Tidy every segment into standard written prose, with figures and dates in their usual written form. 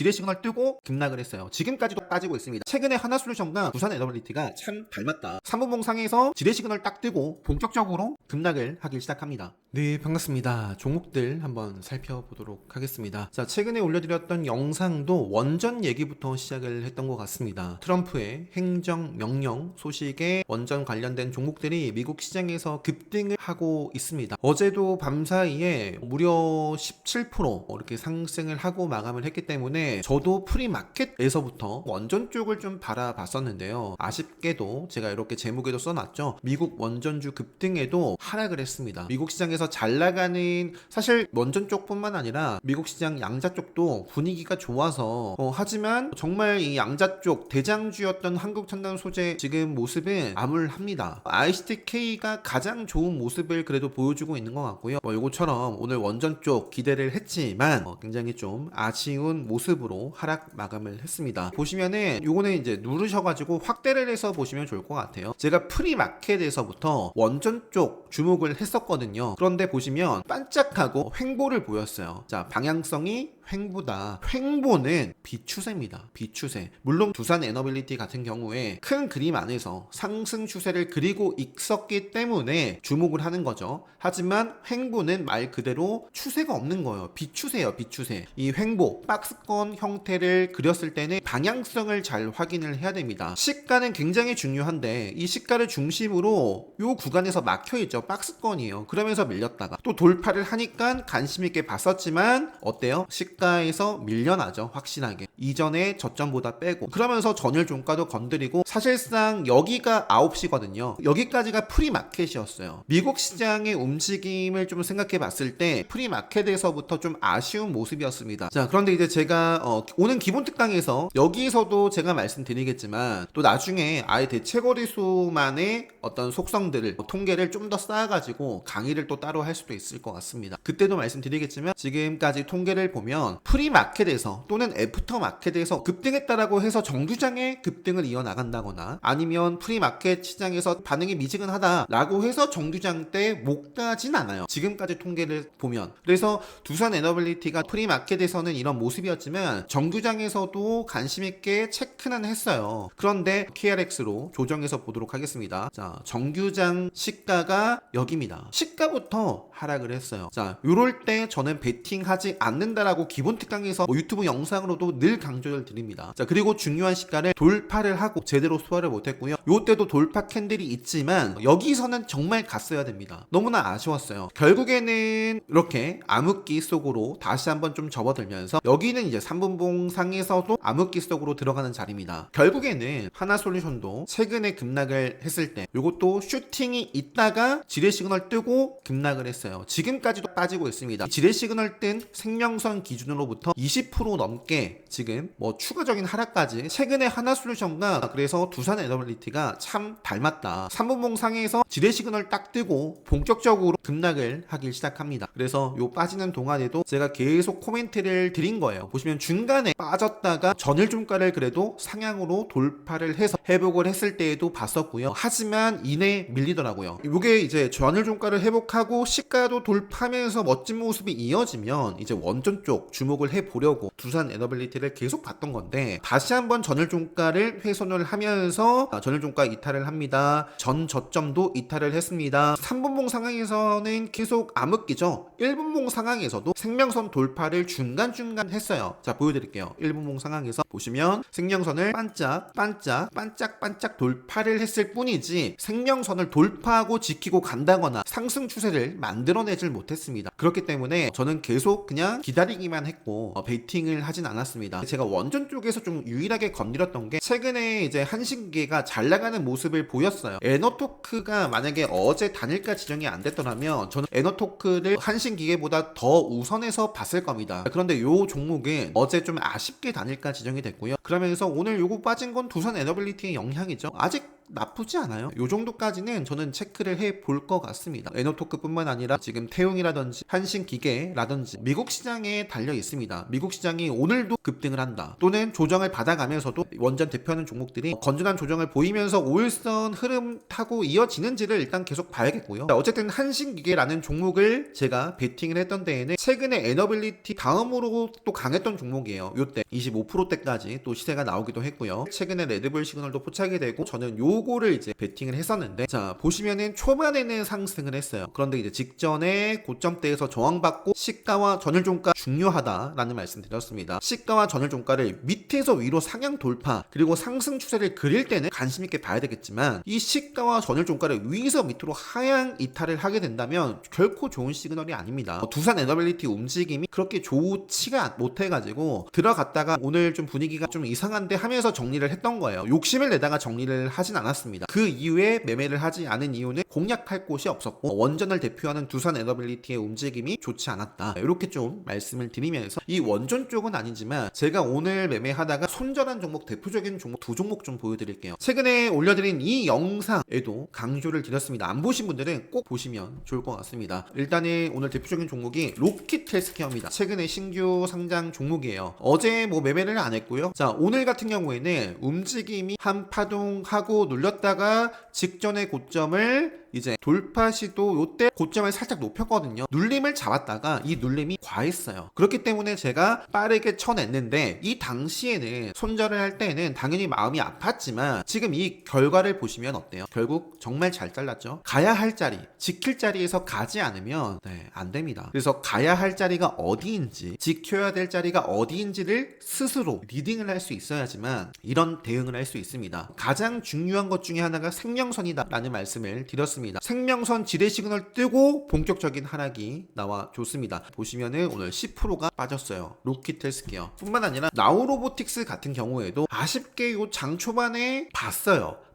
지뢰 시그널 뜨고 급락을 했어요. 지금까지도 빠지고 있습니다. 최근에 하나솔루션과 두산에너빌리티가 참 닮았다. 3분봉 상에서 지뢰 시그널 딱 뜨고 본격적으로 급락을 하기 시작합니다. 네, 반갑습니다. 종목들 한번 살펴보도록 하겠습니다. 자, 최근에 올려드렸던 영상도 원전 얘기부터 시작을 했던 것 같습니다. 트럼프의 행정명령 소식에 원전 관련된 종목들이 미국 시장에서 급등을 하고 있습니다. 어제도 밤사이에 무려 17% 이렇게 상승을 하고 마감을 했기 때문에 저도 프리마켓에서부터 원전 쪽을 좀 바라봤었는데요. 아쉽게도 제가 이렇게 제목에도 써놨죠. 미국 원전주 급등에도 하락을 했습니다. 미국 시장에서 잘 나가는 사실 원전 쪽뿐만 아니라 미국 시장 양자 쪽도 분위기가 좋아서 하지만 정말 이 양자 쪽 대장주였던 한국첨단 소재 지금 모습은 암울합니다. ICTK가 가장 좋은 모습을 그래도 보여주고 있는 것 같고요. 요거처럼 오늘 원전 쪽 기대를 했지만 굉장히 좀 아쉬운 모습으로 하락 마감을 했습니다. 보시면은 요거는 이제 누르셔가지고 확대를 해서 보시면 좋을 것 같아요. 제가 프리마켓에서부터 원전 쪽 주목을 했었거든요. 그런데 보시면 반짝하고 횡보를 보였어요. 자, 방향성이 횡보다. 횡보는 비추세입니다. 비추세. 물론 두산에너빌리티 같은 경우에 큰 그림 안에서 상승 추세를 그리고 있었기 때문에 주목을 하는 거죠. 하지만 횡보는 말 그대로 추세가 없는 거예요. 비추세요, 비추세. 이 횡보, 박스권 형태를 그렸을 때는 방향성을 잘 확인을 해야 됩니다. 시가는 굉장히 중요한데 이 시가를 중심으로 이 구간에서 막혀있죠. 박스권이에요. 그러면서 밀렸다가 또 돌파를 하니까 관심 있게 봤었지만 어때요? 시가에서 밀려나죠. 확실하게 이전에 저점보다 빼고 그러면서 전일 종가도 건드리고 사실상 여기가 9시거든요. 여기까지가 프리마켓이었어요. 미국 시장의 움직임을 좀 생각해 봤을 때 프리마켓에서부터 좀 아쉬운 모습이었습니다. 자, 그런데 이제 제가 오는 기본 특강에서 여기서도 제가 말씀드리겠지만 또 나중에 아예 대체거래소만의 어떤 속성들을 통계를 좀 더 쌓아가지고 강의를 또 따로 할 수도 있을 것 같습니다. 그때도 말씀드리겠지만 지금까지 통계를 보면 프리마켓에서 또는 애프터마켓에서 급등했다라고 해서 정규장의 급등을 이어나간다거나 아니면 프리마켓 시장에서 반응이 미지근하다라고 해서 정규장 때 못 가진 않아요. 지금까지 통계를 보면. 그래서 두산에너빌리티가 프리마켓에서는 이런 모습이었지만 정규장에서도 관심 있게 체크는 했어요. 그런데 KRX로 조정해서 보도록 하겠습니다. 자, 정규장 시가가 여기입니다. 시가부터 하락을 했어요. 자, 요럴 때 저는 베팅하지 않는다라고 기본 특강에서 유튜브 영상으로도 늘 강조를 드립니다. 자, 그리고 중요한 시가를 돌파를 하고 제대로 소화를 못했고요. 요때도 돌파 캔들이 있지만 여기서는 정말 갔어야 됩니다. 너무나 아쉬웠어요. 결국에는 이렇게 암흑기 속으로 다시 한번 좀 접어들면서 여기는 이제 3분봉 상에서도 암흑기 속으로 들어가는 자리입니다. 결국에는 하나솔루션도 최근에 급락을 했을 때 요것도 슈팅이 있다가 지뢰 시그널 뜨고 급락을 했어요. 지금까지도 빠지고 있습니다. 지뢰 시그널 뜬 생명선 기준으로부터 20% 넘게 지금 추가적인 하락까지 최근에 하나솔루션과 그래서 두산에너빌리티가 참 닮았다. 3분봉 상에서 지뢰 시그널 딱 뜨고 본격적으로 급락을 하기 시작합니다. 그래서 요 빠지는 동안에도 제가 계속 코멘트를 드린 거예요. 보시면 중간에 빠졌다가 전일 종가를 그래도 상향으로 돌파를 해서 회복을 했을 때에도 봤었고요. 하지만 이내 밀리더라고요. 이게 이제 전일 종가를 회복하고 시가도 돌파하면서 멋진 모습이 이어지면 이제 원전 쪽 주목을 해보려고 두산에너빌리티를 계속 봤던 건데 다시 한번 전일 종가를 훼손을 하면서 전일 종가 이탈을 합니다. 전 저점도 이탈을 했습니다. 3분봉 상황에서는 계속 암흑기죠. 1분봉 상황에서도 생명선 돌파를 중간중간 했어요. 자, 보여드릴게요. 1분봉 상황에서 보시면 생명선을 반짝 돌파를 했을 뿐이지 생명선을 돌파하고 지키고 간다거나 상승 추세를 만들어내질 못했습니다. 그렇기 때문에 저는 계속 그냥 기다리기만 했고 베이팅을 하진 않았습니다. 제가 원전 쪽에서 좀 유일하게 건드렸던 게 최근에 이제 한신기계가 잘 나가는 모습을 보였어요. 에너토크가 만약에 어제 단일가 지정이 안 됐더라면 저는 에너토크를 한신기계보다 더 우선해서 봤을 겁니다. 그런데 요 종목은 어제 좀 아쉽게 단일가 지정이 됐고요. 그러면서 오늘 요거 빠진 건 두산에너빌리티의 영향이죠. 아직 나쁘지 않아요. 요 정도까지는 저는 체크를 해 볼 것 같습니다. 에너토크뿐만 아니라 지금 태용이라든지 한신기계라든지 미국 시장에 달려 있습니다. 미국 시장이 오늘도 급등을 한다, 또는 조정을 받아가면서도 원전 대표하는 종목들이 건전한 조정을 보이면서 5일선 흐름 타고 이어지는지를 일단 계속 봐야겠고요. 어쨌든 한신기계라는 종목을 제가 베팅을 했던 데에는 최근에 에너빌리티 다음으로 또 강했던 종목이에요. 요때 25%대까지 또 시세가 나오기도 했고요. 최근에 레드불 시그널도 포착이 되고 저는 요거를 이제 베팅을 했었는데, 자 보시면은 초반에는 상승을 했어요. 그런데 이제 직전에 고점대에서 저항받고 시가와 전일종가 중요하다라는 말씀 드렸습니다. 시가와 전일종가를 밑에서 위로 상향 돌파 그리고 상승 추세를 그릴 때는 관심 있게 봐야 되겠지만, 이 시가와 전일종가를 위에서 밑으로 하향 이탈을 하게 된다면 결코 좋은 시그널이 아닙니다. 두산 에너빌리티 움직임이 그렇게 좋지가 못해가지고 들어갔다가 오늘 좀 분위기가 좀 이상한데 하면서 정리를 했던 거예요. 욕심을 내다가 정리를 하진 않았습니다. 그 이후에 매매를 하지 않은 이유는 공략할 곳이 없었고 원전을 대표하는 두산 에너빌리티의 움직임이 좋지 않았다, 이렇게 좀 말씀을 드리면서, 이 원전 쪽은 아니지만 제가 오늘 매매하다가 손절한 종목, 대표적인 종목 두 종목 좀 보여드릴게요. 최근에 올려드린 이 영상에도 강조를 드렸습니다. 안 보신 분들은 꼭 보시면 좋을 것 같습니다. 일단은 오늘 대표적인 종목이 로킷 헬스케어입니다. 최근에 신규 상장 종목이에요. 어제 뭐 매매를 안 했고요. 자, 오늘 같은 경우에는 움직임이 한 파동하고 눌렸다가 직전의 고점을 이제 돌파 시도, 요때 고점을 살짝 높였거든요. 눌림을 잡았다가 이 눌림이 과했어요. 그렇기 때문에 제가 빠르게 쳐냈는데, 이 당시에는 손절을 할 때는 당연히 마음이 아팠지만 지금 이 결과를 보시면 어때요? 결국 정말 잘 잘랐죠. 가야 할 자리, 지킬 자리에서 가지 않으면 안 됩니다. 그래서 가야 할 자리가 어디인지, 지켜야 될 자리가 어디인지를 스스로 리딩을 할 수 있어야지만 이런 대응을 할 수 있습니다. 가장 중요한 것 중에 하나가 생명선이다 라는 말씀을 드렸습니다. 생명선 지뢰 시그널 뜨고 본격적인 하락이 나와 줬습니다. 보시면은 오늘 10%가 빠졌어요. 로킷 헬스케어 뿐만 아니라 나우로보틱스 같은 경우에도 아쉽게 요 장 초반에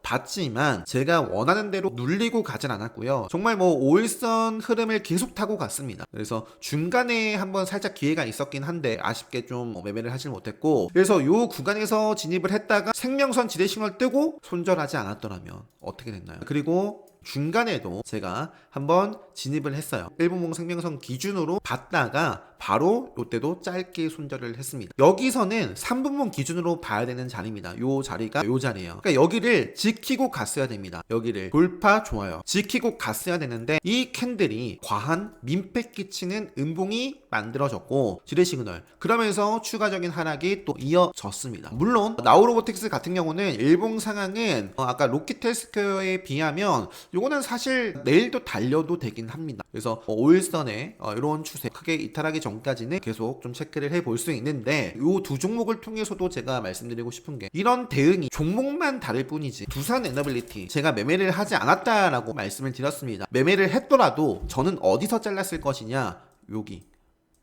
봤지만 제가 원하는 대로 눌리고 가진 않았고요. 정말 뭐 5일선 흐름을 계속 타고 갔습니다. 그래서 중간에 한번 살짝 기회가 있었긴 한데 아쉽게 좀 매매를 하질 못했고, 그래서 요 구간에서 진입을 했다가 생명선 지뢰 시그널 뜨고 손절하지 않았더라면 어떻게 됐나요? 그리고 중간에도 제가 한번 진입을 했어요. 일본봉 생명선 기준으로 봤다가 바로 이때도 짧게 손절을 했습니다. 여기서는 3분봉 기준으로 봐야 되는 자리입니다. 요 자리가 요 자리예요. 그러니까 여기를 지키고 갔어야 됩니다. 여기를 돌파 좋아요. 지키고 갔어야 되는데 이 캔들이 과한 민폐 끼치는 음봉이 만들어졌고 지뢰 시그널, 그러면서 추가적인 하락이 또 이어졌습니다. 물론 나우로보틱스 같은 경우는 일봉 상황은 아까 로킷 헬스케어에 비하면 요거는 사실 내일도 달려도 되긴 합니다. 그래서 5일선에 이런 추세 크게 이탈하기 전까지는 계속 좀 체크를 해볼 수 있는데, 요 두 종목을 통해서도 제가 말씀드리고 싶은 게, 이런 대응이 종목만 다를 뿐이지 두산 에너빌리티 제가 매매를 하지 않았다라고 말씀을 드렸습니다. 매매를 했더라도 저는 어디서 잘랐을 것이냐,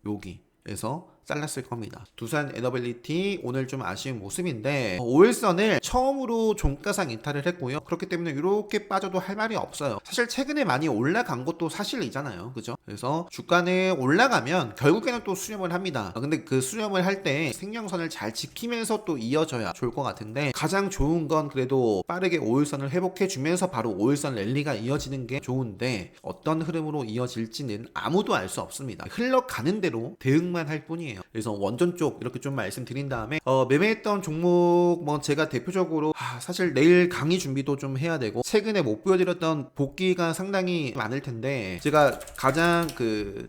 여기에서 잘랐을 겁니다. 두산 에너빌리티 오늘 좀 아쉬운 모습인데 5일선을 처음으로 종가상 이탈을 했고요. 그렇기 때문에 이렇게 빠져도 할 말이 없어요. 사실 최근에 많이 올라간 것도 사실이잖아요. 그죠? 그래서 주가는 올라가면 결국에는 또 수렴을 합니다. 근데 그 수렴을 할 때 생명선을 잘 지키면서 또 이어져야 좋을 것 같은데, 가장 좋은 건 그래도 빠르게 5일선을 회복해 주면서 바로 5일선 랠리가 이어지는 게 좋은데, 어떤 흐름으로 이어질지는 아무도 알 수 없습니다. 흘러가는 대로 대응만 할 뿐이에요. 그래서 원전 쪽 이렇게 좀 말씀드린 다음에 매매했던 종목 뭐 제가 대표적으로 사실 내일 강의 준비도 좀 해야 되고 최근에 못 보여드렸던 복귀가 상당히 많을 텐데, 제가 가장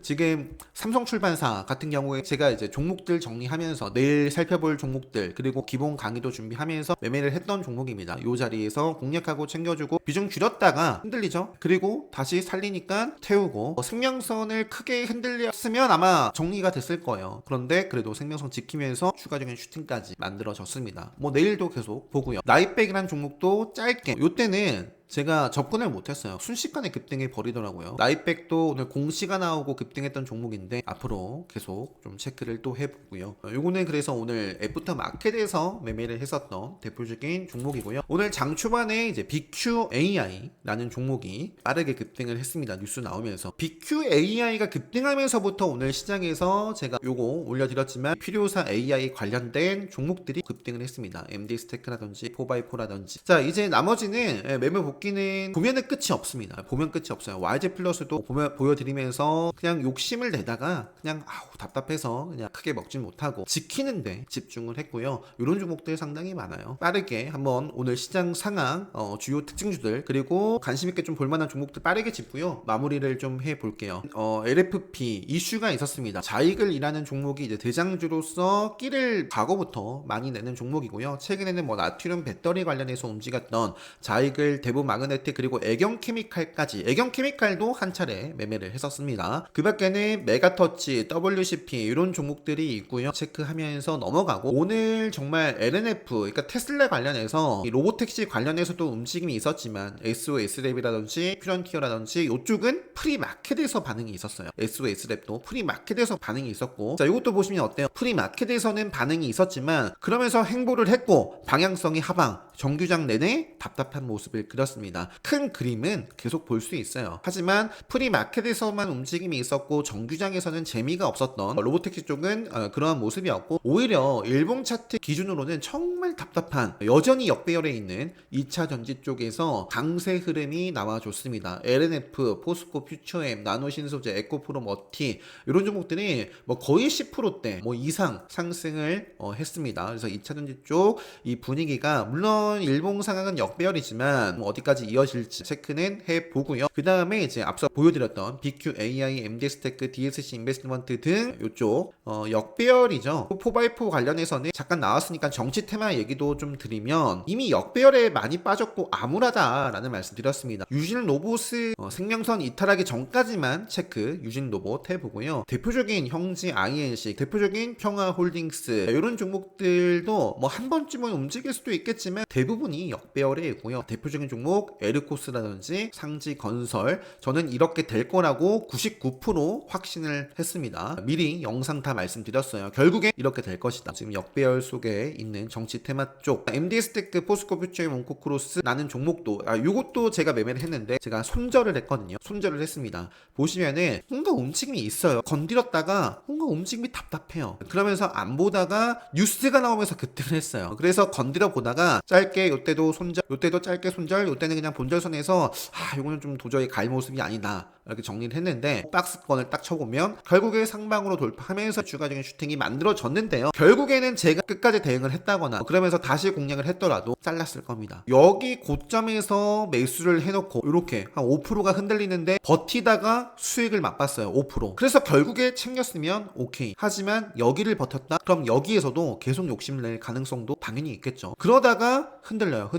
지금 삼성출판사 같은 경우에 제가 이제 종목들 정리하면서 내일 살펴볼 종목들 그리고 기본 강의도 준비하면서 매매를 했던 종목입니다. 이 자리에서 공략하고 챙겨주고 비중 줄였다가 흔들리죠. 그리고 다시 살리니까 태우고, 생명선을 크게 흔들렸으면 아마 정리가 됐을 거예요. 그런데 그래도 생명선 지키면서 추가적인 슈팅까지 만들어졌습니다. 뭐 내일도 계속 보고요. 나이백이라는 종목도 짧게, 요때는 제가 접근을 못했어요. 순식간에 급등해 버리더라고요. 나이백도 오늘 공시가 나오고 급등했던 종목인데 앞으로 계속 좀 체크를 또 해보고요. 요거는 그래서 오늘 애프터 마켓에서 매매를 했었던 대표적인 종목이고요. 오늘 장 초반에 이제 BQAI라는 종목이 빠르게 급등을 했습니다. 뉴스 나오면서 BQAI가 급등하면서부터 오늘 시장에서 제가 요거 올려드렸지만 필요사 AI 관련된 종목들이 급등을 했습니다. MD스테이크라든지 4x4라든지. 자, 이제 나머지는 매매 복귀는 보면은 끝이 없습니다. 보면 끝이 없어요. YG 플러스도 보여드리면서 그냥 욕심을 내다가 그냥 답답해서 그냥 크게 먹진 못하고 지키는데 집중을 했고요. 이런 종목들 상당히 많아요. 빠르게 한번 오늘 시장 상황, 주요 특징주들 그리고 관심 있게 좀 볼만한 종목들 빠르게 짚고요. 마무리를 좀 해볼게요. LFP 이슈가 있었습니다. 자익을 일하는 종목이 이제 대장주로서 끼를 과거부터 많이 내는 종목이고요. 최근에는 뭐 나트륨 배터리 관련해서 움직였던 자익을 대부 마그네틱 그리고 애경케미칼까지 애경케미칼도 한 차례 매매를 했었습니다. 그 밖에는 메가터치, WCP 이런 종목들이 있고요. 체크하면서 넘어가고 오늘 정말 LNF 그러니까 테슬라 관련해서 로보택시 관련해서도 움직임이 있었지만 SOS랩이라든지 퓨런티어라든지 이쪽은 프리마켓에서 반응이 있었어요. SOS랩도 프리마켓에서 반응이 있었고 자 이것도 보시면 어때요? 프리마켓에서는 반응이 있었지만 그러면서 행보를 했고 방향성이 하방 정규장 내내 답답한 모습을 그렸습니다. 큰 그림은 계속 볼 수 있어요. 하지만 프리마켓에서만 움직임이 있었고 정규장에서는 재미가 없었던 로보택시 쪽은 그러한 모습이었고 오히려 일봉 차트 기준으로는 정말 답답한 여전히 역배열에 있는 2차 전지 쪽에서 강세 흐름이 나와줬습니다. LNF, 포스코 퓨처엠, 나노신소재, 에코프로 머티 이런 종목들이 뭐 거의 10%대 뭐 이상 상승을 했습니다. 그래서 2차 전지 쪽 이 분위기가 물론 일봉 상황은 역배열이지만 뭐 어디까지 이어질지 체크는 해보고요. 그 다음에 이제 앞서 보여드렸던 BQAI, MD스테이크, DSC 인베스트먼트 등 이쪽 역배열이죠. 4x4 관련해서는 잠깐 나왔으니까 정치 테마 얘기도 좀 드리면 이미 역배열에 많이 빠졌고 암울하다라는 말씀 드렸습니다. 유진 로봇을 생명선 이탈하기 전까지만 체크 유진 로봇 해보고요. 대표적인 형지 INC, 대표적인 평화홀딩스 이런 종목들도 뭐 한 번쯤은 움직일 수도 있겠지만 대부분이 역배열에 있고요. 대표적인 종목 에르코스라든지 상지건설 저는 이렇게 될 거라고 99% 확신을 했습니다. 미리 영상 다 말씀드렸어요. 결국에 이렇게 될 것이다. 지금 역배열 속에 있는 정치 테마 쪽 MD스테이크, 포스코 퓨처엠, 몽코크로스 라는 종목도 요것도 제가 매매를 했는데 제가 손절을 했거든요. 손절을 했습니다. 보시면은 뭔가 움직임이 있어요. 건드렸다가 뭔가 움직임이 답답해요. 그러면서 안 보다가 뉴스가 나오면서 급등을 했어요. 그래서 건드려 보다가 짧게 요때도 손절, 요때도 짧게 손절, 요때는 그냥 본절선에서 요거는 좀 도저히 갈 모습이 아니다. 이렇게 정리를 했는데 박스권을 딱 쳐보면 결국에 상방으로 돌파하면서 추가적인 슈팅이 만들어졌는데요. 결국에는 제가 끝까지 대응을 했다거나 그러면서 다시 공략을 했더라도 잘랐을 겁니다. 여기 고점에서 매수를 해놓고 이렇게 한 5%가 흔들리는데 버티다가 수익을 맛봤어요. 5%. 그래서 결국에 챙겼으면 오케이. 하지만 여기를 버텼다? 그럼 여기에서도 계속 욕심을 낼 가능성도 당연히 있겠죠. 그러다가 흔들려요.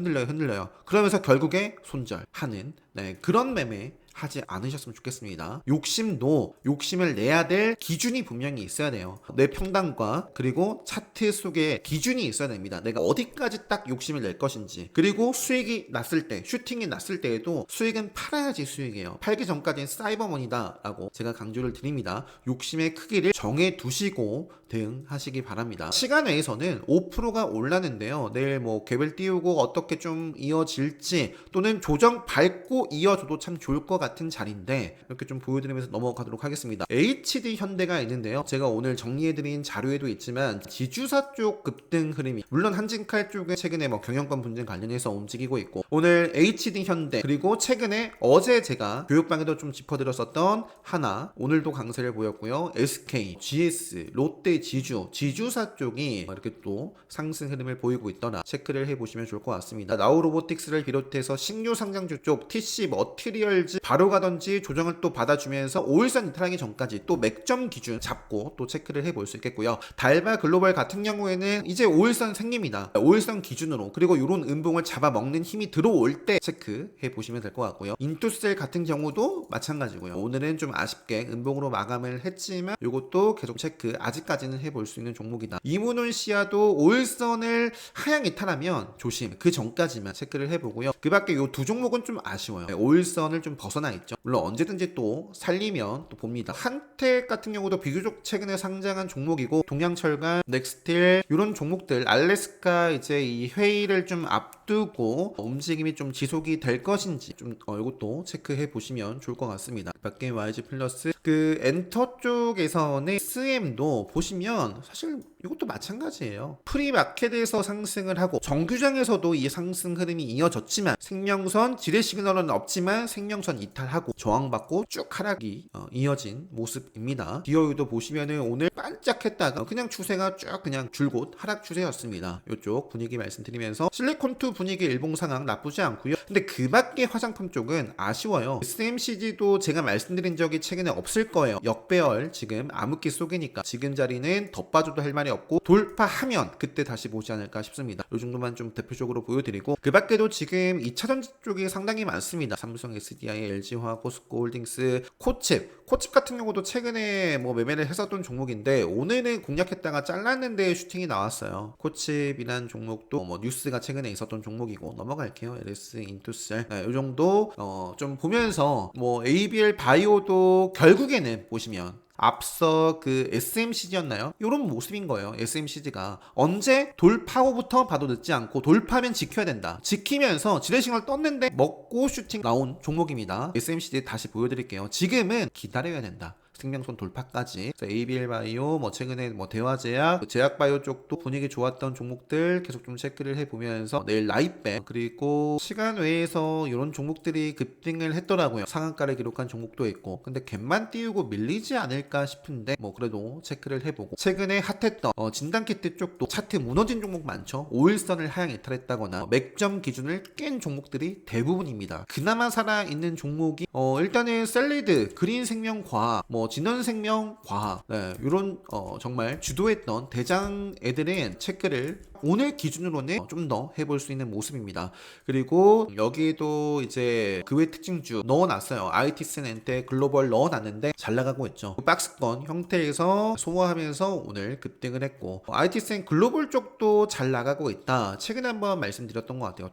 그러면서 결국에 손절하는 그런 매매 하지 않으셨으면 좋겠습니다. 욕심을 내야 될 기준이 분명히 있어야 돼요. 내 평단과 그리고 차트 속에 기준이 있어야 됩니다. 내가 어디까지 딱 욕심을 낼 것인지 그리고 수익이 났을 때 슈팅이 났을 때에도 수익은 팔아야지 수익이에요. 팔기 전까지는 사이버머니다 라고 제가 강조를 드립니다. 욕심의 크기를 정해 두시고 대응하시기 바랍니다. 시간 외에서는 5%가 올랐는데요. 내일 뭐 갭을 띄우고 어떻게 좀 이어질지 또는 조정 밟고 이어져도 참 좋을 것 같은 자리인데 이렇게 좀 보여드리면서 넘어가도록 하겠습니다. HD 현대가 있는데요. 제가 오늘 정리해드린 자료에도 있지만 지주사 쪽 급등 흐름이 물론 한진칼 쪽은 최근에 뭐 경영권 분쟁 관련해서 움직이고 있고 오늘 HD 현대 그리고 최근에 어제 제가 교육방에도 좀 짚어드렸었던 하나 오늘도 강세를 보였고요. SK, GS, 롯데 지주사 쪽이 이렇게 또 상승 흐름을 보이고 있더라 체크를 해보시면 좋을 것 같습니다. 나우로보틱스를 비롯해서 신규 상장주 쪽 TC 머티리얼즈 바로 가던지 조정을 또 받아주면서 5일선 이탈하기 전까지 또 맥점 기준 잡고 또 체크를 해볼 수 있겠고요. 달바 글로벌 같은 경우에는 이제 5일선 생깁니다. 5일선 기준으로 그리고 이런 음봉을 잡아먹는 힘이 들어올 때 체크해 보시면 될 것 같고요. 인투셀 같은 경우도 마찬가지고요. 오늘은 좀 아쉽게 음봉으로 마감을 했지만 이것도 계속 체크 아직까지 정도까지는 해볼 수 있는 종목이다. 이문훈 씨야도 5일선을 하향 이탈하면 조심. 그 전까지만 체크를 해보고요. 그 밖에 요 두 종목은 좀 아쉬워요. 5일선을 좀 벗어나 있죠. 물론 언제든지 또 살리면 또 봅니다. 한택 같은 경우도 비교적 최근에 상장한 종목이고, 동양철강, 넥스틸 이런 종목들, 알래스카 이제 이 회의를 좀 앞두고 움직임이 좀 지속이 될 것인지 좀 이것도 체크해 보시면 좋을 것 같습니다. 그 밖에 YG 플러스 그 엔터 쪽에서는 SM도 보시면 사실 이것도 마찬가지예요. 프리마켓에서 상승을 하고 정규장에서도 이 상승 흐름이 이어졌지만 생명선 지뢰 시그널은 없지만 생명선 이탈하고 저항받고 쭉 하락이 이어진 모습입니다. 기어유도 보시면은 오늘 반짝했다가 그냥 추세가 쭉 그냥 줄곧 하락 추세였습니다. 이쪽 분위기 말씀드리면서 실리콘2 분위기 일봉 상황 나쁘지 않고요. 근데 그 밖에 화장품 쪽은 아쉬워요. SMCG도 제가 말씀드린 적이 최근에 없을 거예요. 역배열 지금 암흑기 속이니까 지금 자리는 덧봐줘도 할 말이 없고 돌파하면 그때 다시 보지 않을까 싶습니다. 이 정도만 좀 대표적으로 보여드리고, 그 밖에도 지금 2차전지 쪽이 상당히 많습니다. 삼성 SDI, LG화학, 포스코홀딩스, 코칩 같은 경우도 최근에 뭐 매매를 했었던 종목인데 오늘은 공략했다가 잘랐는데 슈팅이 나왔어요. 코칩이란 종목도 뭐 뉴스가 최근에 있었던 종목이고 넘어갈게요. LS 인투셀 이 정도 좀 보면서 뭐 ABL 바이오도 결국에는 보시면 앞서 그 SMCG였나요? 이런 모습인 거예요. SMCG가 언제 돌파 후부터 봐도 늦지 않고 돌파면 지켜야 된다. 지키면서 지뢰싱을 떴는데 먹고 슈팅 나온 종목입니다. SMCG 다시 보여드릴게요. 지금은 기다려야 된다. 생명선 돌파까지. ABL 바이오, 뭐 최근에 뭐 대화제약, 제약 바이오 쪽도 분위기 좋았던 종목들 계속 좀 체크를 해보면서 내일 라이백, 그리고 시간 외에서 이런 종목들이 급등을 했더라고요. 상한가를 기록한 종목도 있고, 근데 갭만 띄우고 밀리지 않을까 싶은데 뭐 그래도 체크를 해보고, 최근에 핫했던 진단키트 쪽도 차트 무너진 종목 많죠. 5일선을 하향 이탈했다거나 맥점 기준을 깬 종목들이 대부분입니다. 그나마 살아있는 종목이 일단은 셀리드, 그린생명과학, 뭐 진원생명과학, 이런 정말 주도했던 대장 애들은 체크를 오늘 기준으로는 좀 더 해볼 수 있는 모습입니다. 그리고 여기에도 이제 그 외 특징주 넣어놨어요. IT슨 엔텍 글로벌 넣어놨는데 잘 나가고 있죠. 박스권 형태에서 소모하면서 오늘 급등을 했고, IT슨 글로벌 쪽도 잘 나가고 있다. 최근에 한번 말씀드렸던 것 같아요.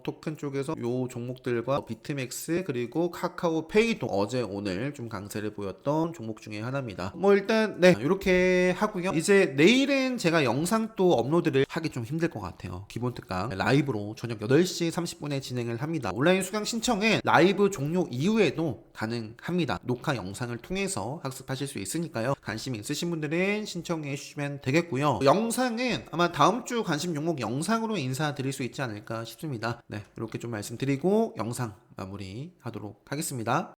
토큰 쪽에서 요 종목들과 비트맥스 그리고 카카오페이도 어제 오늘 좀 강세를 보였던 종목 중에 하나입니다. 뭐 일단 이렇게 하고요. 이제 내일은 제가 영상 또 업로드를 하기 좀 힘들 것 같아요. 기본 특강 라이브로 저녁 8시 30분에 진행을 합니다. 온라인 수강 신청은 라이브 종료 이후에도 가능합니다. 녹화 영상을 통해서 학습하실 수 있으니까요. 관심 있으신 분들은 신청해 주시면 되겠고요. 영상은 아마 다음 주 관심 종목 영상으로 인사드릴 수 있지 않을까 싶습니다. 이렇게 좀 말씀드리고 영상 마무리 하도록 하겠습니다.